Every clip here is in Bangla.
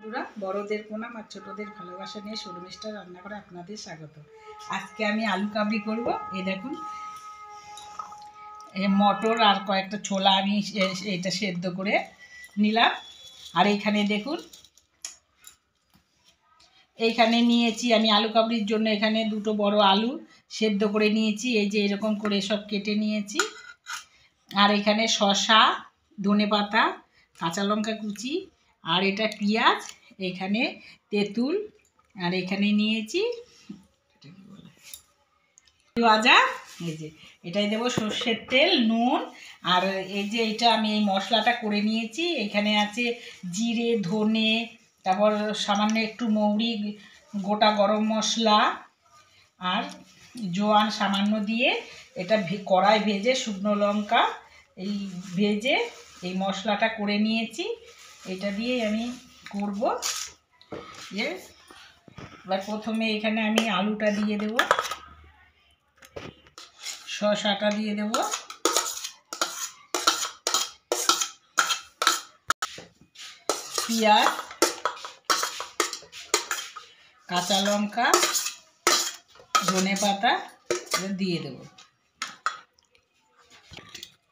বন্ধুরা, বড়দের প্রণাম আর ছোটদের ভালোবাসা নিয়ে শর্মিষ্ঠা রান্না করে আপনাদের স্বাগত। আজকে আমি আলু কাবলি করব। এই দেখুন, মটর আর কয়েকটা ছোলা আমি এটা সেদ্ধ করে নিলাম। আর এইখানে দেখুন, এইখানে নিয়েছি আমি আলু কাবলির জন্য এখানে দুটো বড় আলু সেদ্ধ করে নিয়েছি। এই যে এরকম করে সব কেটে নিয়েছি। আর এখানে শসা, ধনেপাতা, কাঁচা লঙ্কা কুচি, আর এটা পেঁয়াজ, এখানে তেঁতুল, আর এখানে নিয়েছি ভাজা। এই যে এটাই দেবো সর্ষের তেল, নুন, আর এই যে এটা আমি এই মশলাটা করে নিয়েছি। এখানে আছে জিরে, ধনে, তারপর সামান্য একটু মৌরি, গোটা গরম মশলা আর জোয়ান সামান্য দিয়ে এটা কড়াই ভেজে শুকনো লঙ্কা এই ভেজে এই মশলাটা করে নিয়েছি। এটা দিয়ে আমি করব। যে এবার প্রথমে এখানে আমি আলুটা দিয়ে দেব, শসাটা দিয়ে দেব, পেঁয়াজ, কাঁচা লঙ্কা, ধনেপাতা দিয়ে দেব।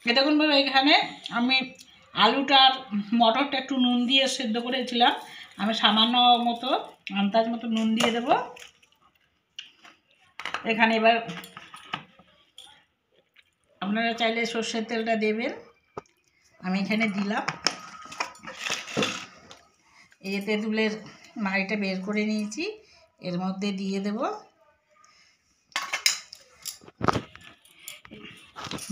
দেখুন এখানে আমি আলুটা আর মটরটা একটু নুন দিয়ে সেদ্ধ করেছিলাম। আমি সামান্য মতো আন্দাজ মতো নুন দিয়ে দেব। এখানে এবার আপনারা চাইলে সর্ষের তেলটা দেবেন, আমি এখানে দিলাম। এই তেঁতুলের মাড়িটা বের করে নিয়েছি, এর মধ্যে দিয়ে দেব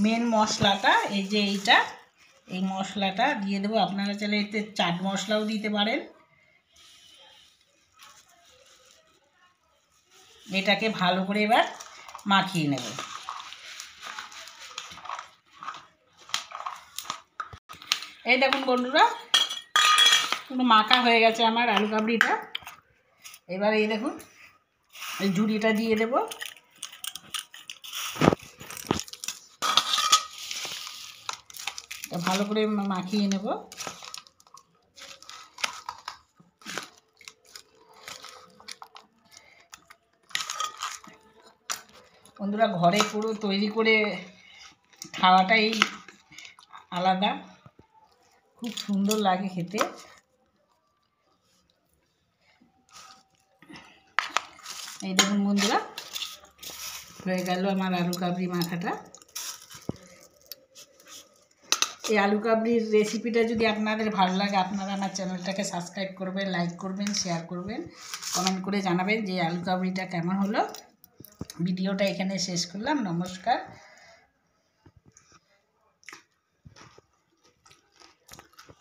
মেন মশলাটা। এই যে এইটা, এই মশলাটা দিয়ে দেবো। আপনারা চাইলে এতে চাট মশলাও দিতে পারেন। এটাকে ভালো করে এবার মাখিয়ে নেব। এই দেখুন বন্ধুরা, পুরো মাখা হয়ে গেছে আমার আলু কাবলিটা। এবার এই দেখুন, এই ঝুড়িটা দিয়ে দেব। ভালো করে মাখিয়ে নেব। বন্ধুরা, ঘরে পুরো তৈরি করে খাওয়াটাই আলাদা, খুব সুন্দর লাগে খেতে। এই দেখুন বন্ধুরা, হয়ে গেল আমার আলু কাবলি মাখাটা। এই আলু কাবলির রেসিপিটা যদি আপনাদের ভালো লাগে, আপনারা আমার চ্যানেলটাকে সাবস্ক্রাইব করবেন, লাইক করবেন, শেয়ার করবেন, কমেন্ট করে জানাবেন যে আলু কাবলিটা কেমন হলো। ভিডিওটা এখানে শেষ করলাম। নমস্কার।